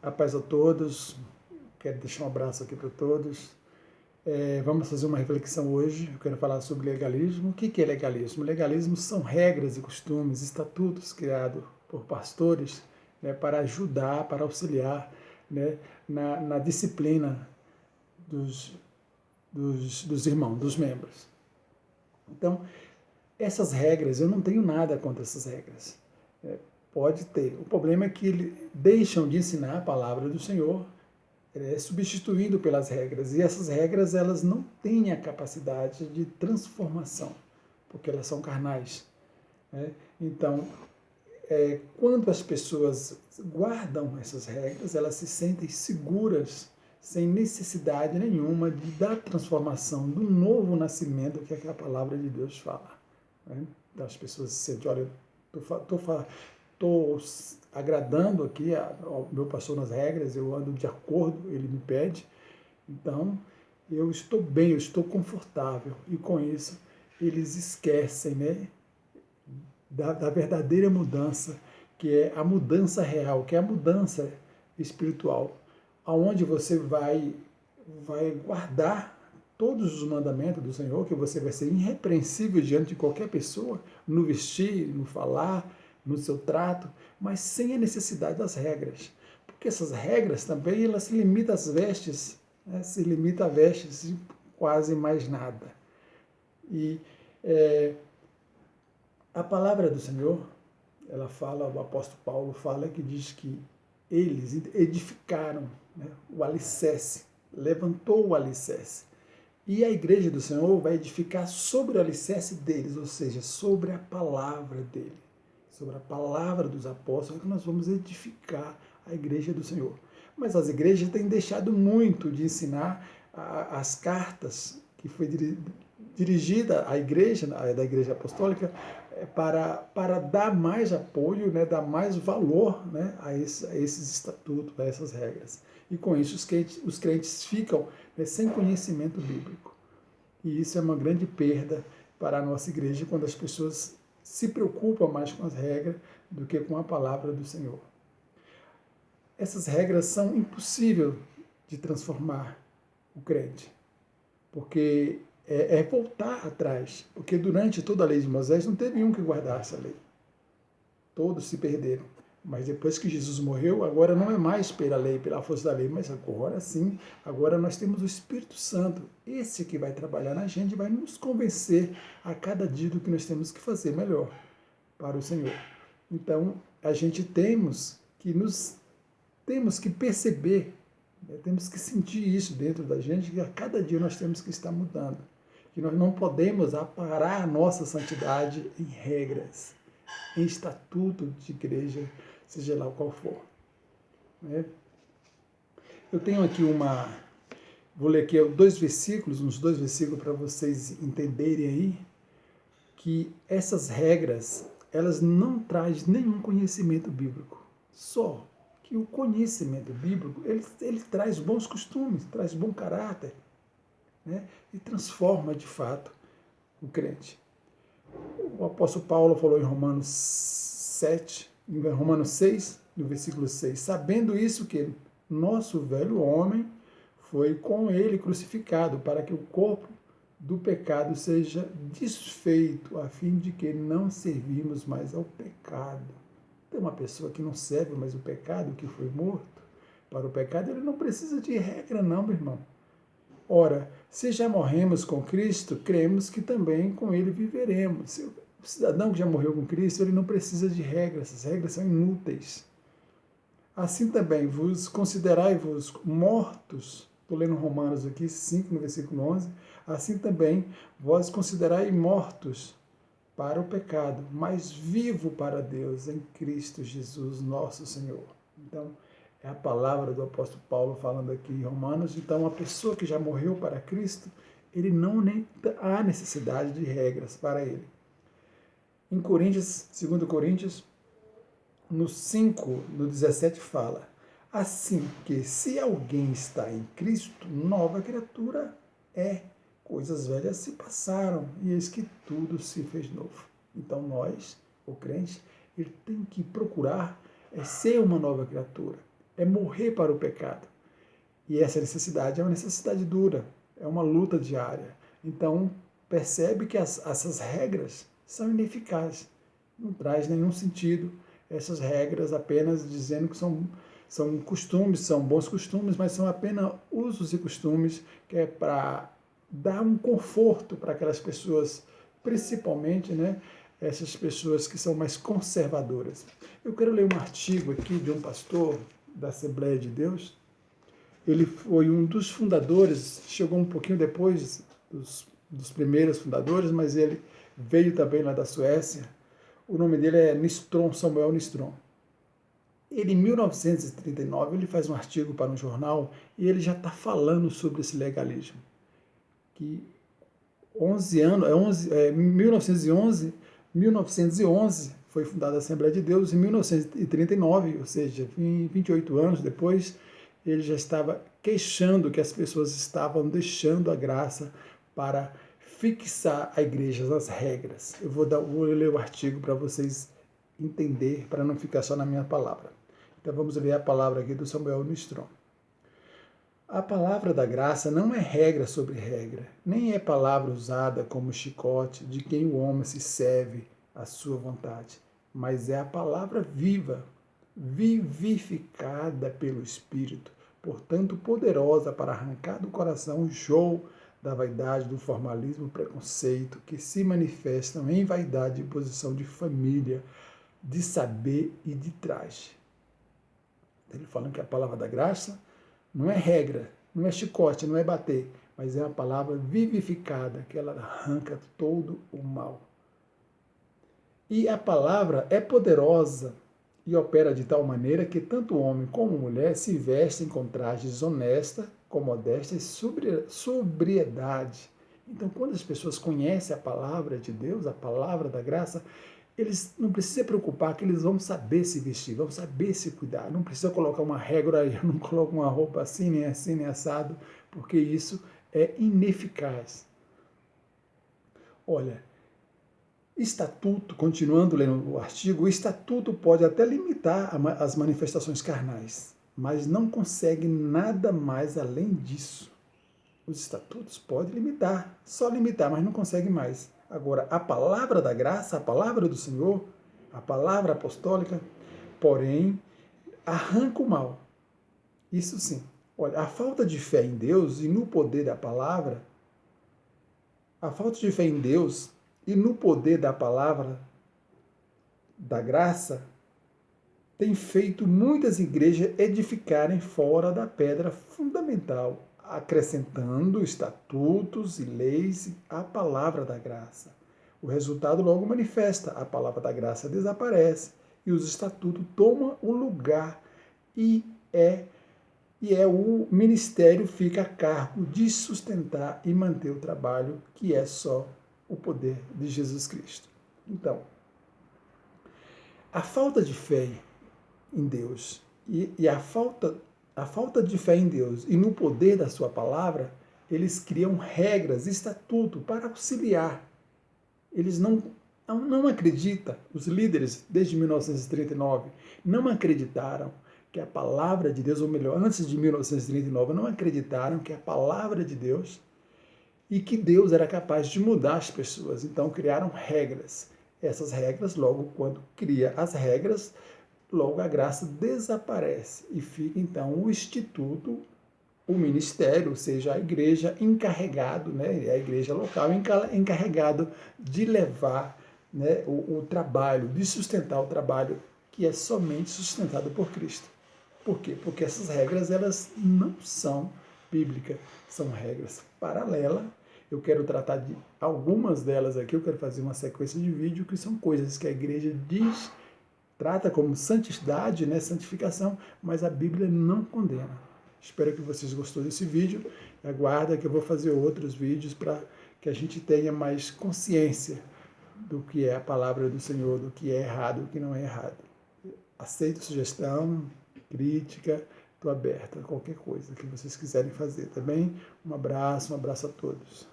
A paz a todos, quero deixar um abraço aqui para todos. Vamos fazer uma reflexão hoje. Eu quero falar sobre legalismo. O que é legalismo? Legalismo são regras e costumes, estatutos criados por pastores, né, para ajudar, para auxiliar, né, na disciplina dos irmãos, dos membros. Então, essas regras, eu não tenho nada contra essas regras. Pode ter. O problema é que eles deixam de ensinar a palavra do Senhor, substituindo pelas regras. E essas regras, elas não têm a capacidade de transformação, porque elas são carnais, né? Então, quando as pessoas guardam essas regras, elas se sentem seguras, sem necessidade nenhuma de dar transformação, do novo nascimento que é que a palavra de Deus fala, né? Então as pessoas se sentem, olha, estou agradando aqui ao meu pastor nas regras, eu ando de acordo, ele me pede, então eu estou bem, eu estou confortável, e com isso eles esquecem, né, da verdadeira mudança, que é a mudança real, que é a mudança espiritual, aonde você vai guardar todos os mandamentos do Senhor, que você vai ser irrepreensível diante de qualquer pessoa, no vestir, no falar, no seu trato, mas sem a necessidade das regras. Porque essas regras também, elas se limitam às vestes, né? Se limita a vestes e quase mais nada. E a palavra do Senhor, ela fala, o apóstolo Paulo fala, que diz que eles edificaram, né, o alicerce, levantou o alicerce. E a igreja do Senhor vai edificar sobre o alicerce deles, ou seja, sobre a palavra dele, sobre a palavra dos apóstolos, que nós vamos edificar a igreja do Senhor. Mas as igrejas têm deixado muito de ensinar as cartas que foi dirigida à igreja, da igreja apostólica, para dar mais apoio, né, dar mais valor, né, a esses estatutos, a essas regras. E com isso os crentes ficam, né, sem conhecimento bíblico. E isso é uma grande perda para a nossa igreja, quando as pessoas se preocupam mais com as regras do que com a palavra do Senhor. Essas regras são impossíveis de transformar o crente, porque é voltar atrás, porque durante toda a lei de Moisés não teve um que guardasse a lei. Todos se perderam. Mas depois que Jesus morreu, agora não é mais pela lei, pela força da lei, mas agora sim, agora nós temos o Espírito Santo, esse que vai trabalhar na gente, vai nos convencer a cada dia do que nós temos que fazer melhor para o Senhor. Então, a gente temos que perceber, né, temos que sentir isso dentro da gente, que a cada dia nós temos que estar mudando, que nós não podemos aparar a nossa santidade em regras, em estatuto de igreja, seja lá qual for, né? Eu tenho aqui vou ler aqui uns dois versículos para vocês entenderem aí que essas regras, elas não trazem nenhum conhecimento bíblico, só que o conhecimento bíblico, ele traz bons costumes, traz bom caráter, né? E transforma de fato o crente. O apóstolo Paulo falou em Romanos 6, no versículo 6, sabendo isso que nosso velho homem foi com ele crucificado, para que o corpo do pecado seja desfeito, a fim de que não servimos mais ao pecado. Tem uma pessoa que não serve mais o pecado, que foi morto para o pecado, ele não precisa de regra não, meu irmão. Ora, se já morremos com Cristo, cremos que também com ele viveremos. O cidadão que já morreu com Cristo, ele não precisa de regras, essas regras são inúteis. Assim também, considerai-vos mortos, estou lendo Romanos aqui, 5, no versículo 11, assim também vós considerai mortos para o pecado, mas vivo para Deus em Cristo Jesus, nosso Senhor. Então, é a palavra do apóstolo Paulo falando aqui em Romanos. Então, a pessoa que já morreu para Cristo, ele não nem há necessidade de regras para ele. Em Coríntios, 2 Coríntios, no 5, no 17, fala: assim que se alguém está em Cristo, nova criatura é. Coisas velhas se passaram e eis que tudo se fez novo. Então nós, o crente, ele tem que procurar ser uma nova criatura. é morrer para o pecado. E essa necessidade é uma necessidade dura, é uma luta diária. Então, percebe que essas regras são ineficazes, não traz nenhum sentido essas regras apenas dizendo que são costumes, são bons costumes, mas são apenas usos e costumes que é para dar um conforto para aquelas pessoas, principalmente, né, essas pessoas que são mais conservadoras. Eu quero ler um artigo aqui de um pastor da Assembleia de Deus. Ele foi um dos fundadores, chegou um pouquinho depois dos primeiros fundadores, mas ele veio também lá da Suécia. O nome dele é Nystrom, Samuel Nystrom. Ele, em 1939, ele faz um artigo para um jornal e ele já está falando sobre esse legalismo. Que 1911 foi fundada a Assembleia de Deus, em 1939, ou seja, 28 anos depois, ele já estava queixando que as pessoas estavam deixando a graça para fixar a igreja nas regras. Eu vou ler o artigo para vocês entenderem, para não ficar só na minha palavra. Então vamos ler a palavra aqui do Samuel Nystrom. A palavra da graça não é regra sobre regra, nem é palavra usada como chicote de quem o homem se serve à sua vontade, mas é a palavra viva, vivificada pelo Espírito, portanto poderosa para arrancar do coração o jogo da vaidade, do formalismo, preconceito, que se manifestam em vaidade e posição de família, de saber e de traje. Ele falando que a palavra da graça não é regra, não é chicote, não é bater, mas é uma palavra vivificada, que ela arranca todo o mal. E a palavra é poderosa e opera de tal maneira que tanto homem como mulher se vestem com trajes honesta, com modéstia e sobriedade. Então, quando as pessoas conhecem a palavra de Deus, a palavra da graça, eles não precisam se preocupar que eles vão saber se vestir, vão saber se cuidar. Não precisa colocar uma regra, eu não coloco uma roupa assim, nem assado, porque isso é ineficaz. Olha, estatuto, continuando lendo o artigo, o estatuto pode até limitar as manifestações carnais, mas não consegue nada mais além disso. Os estatutos podem limitar, só limitar, mas não consegue mais. Agora, a palavra da graça, a palavra do Senhor, a palavra apostólica, porém, arranca o mal. Isso sim. Olha, a falta de fé em Deus e no poder da palavra, a falta de fé em Deus e no poder da palavra da graça tem feito muitas igrejas edificarem fora da pedra fundamental, acrescentando estatutos e leis à palavra da graça. O resultado logo manifesta, a palavra da graça desaparece e os estatutos tomam o lugar e o ministério fica a cargo de sustentar e manter o trabalho, que é só o poder de Jesus Cristo. Então, a falta de fé em Deus e a falta de fé em Deus e no poder da sua palavra, eles criam regras, estatuto para auxiliar. Eles não acreditam, os líderes desde 1939 não acreditaram que a palavra de Deus, ou melhor, antes de 1939, não acreditaram que a palavra de Deus e que Deus era capaz de mudar as pessoas. Então criaram regras. Essas regras, logo quando cria as regras, logo a graça desaparece e fica então o instituto, o ministério, ou seja, a igreja encarregado, né, a igreja local encarregado de levar, né, o trabalho, de sustentar o trabalho que é somente sustentado por Cristo. Por quê? Porque essas regras elas não são bíblicas, são regras paralelas. Eu quero tratar de algumas delas aqui, eu quero fazer uma sequência de vídeo que são coisas que a igreja diz, trata como santidade, né, santificação, mas a Bíblia não condena. Espero que vocês gostou desse vídeo. Aguarda que eu vou fazer outros vídeos para que a gente tenha mais consciência do que é a palavra do Senhor, do que é errado e do que não é errado. Aceito sugestão, crítica, estou aberto a qualquer coisa que vocês quiserem fazer, tá bem? Um abraço a todos.